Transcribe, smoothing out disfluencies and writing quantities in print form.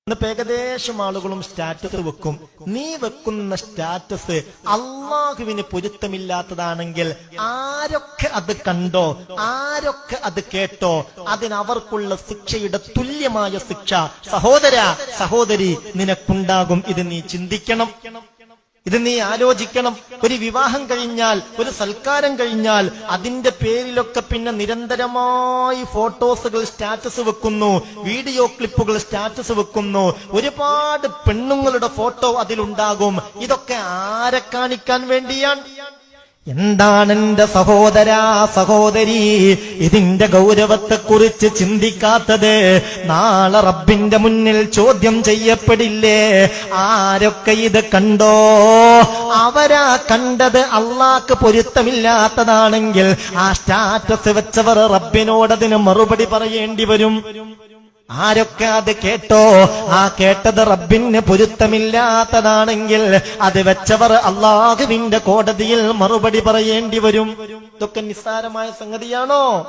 ഇന്നിപ്പോ ഏകദേശം ആളുകളും സ്റ്റാറ്റസ് വെക്കും. നീ വെക്കുന്ന സ്റ്റാറ്റസ് അള്ളാഹുവിന് പൊരുത്തമില്ലാത്തതാണെങ്കിൽ ആരൊക്കെ അത് കണ്ടോ, ആരൊക്കെ അത് കേട്ടോ, അതിനവർക്കുള്ള ശിക്ഷയുടെ തുല്യമായ ശിക്ഷ സഹോദര സഹോദരി നിനക്കുണ്ടാകും. ഇത് നീ ചിന്തിക്കണം, ഇത് നീ ആലോചിക്കണം. ഒരു വിവാഹം കഴിഞ്ഞാൽ, ഒരു സൽക്കാരം കഴിഞ്ഞാൽ അതിന്റെ പേരിലൊക്കെ പിന്നെ നിരന്തരമായി ഫോട്ടോസുകൾ സ്റ്റാറ്റസ് വെക്കുന്നു, വീഡിയോ ക്ലിപ്പുകൾ സ്റ്റാറ്റസ് വെക്കുന്നു, ഒരുപാട് പെണ്ണുങ്ങളുടെ ഫോട്ടോ അതിലുണ്ടാകും. ഇതൊക്കെ ആരെ കാണിക്കാൻ വേണ്ടിയാണ്? എന്താണ് എന്റെ സഹോദരാ സഹോദരി ഇതിന്റെ ഗൗരവത്തെക്കുറിച്ച് ചിന്തിക്കാത്തത്? നാളെ റബ്ബിന്റെ മുന്നിൽ ചോദ്യം ചെയ്യപ്പെടില്ലേ? ആരൊക്കെ ഇത് കണ്ടോ, അവരാ കണ്ടത് അള്ളാഹ്ക്ക് പൊരുത്തമില്ലാത്തതാണെങ്കിൽ ആ സ്റ്റാറ്റസ് വെച്ചവർ റബ്ബിനോടതിന് മറുപടി പറയേണ്ടി വരും. ആരൊക്കെ അത് കേട്ടോ, ആ കേട്ടത് റബ്ബിന് പൊരുത്തമില്ലാത്തതാണെങ്കിൽ അത് വെച്ചവർ അള്ളാഹുവിന്റെ കോടതിയിൽ മറുപടി പറയേണ്ടി വരും. ഇതൊക്കെ നിസ്സാരമായ സംഗതിയാണോ?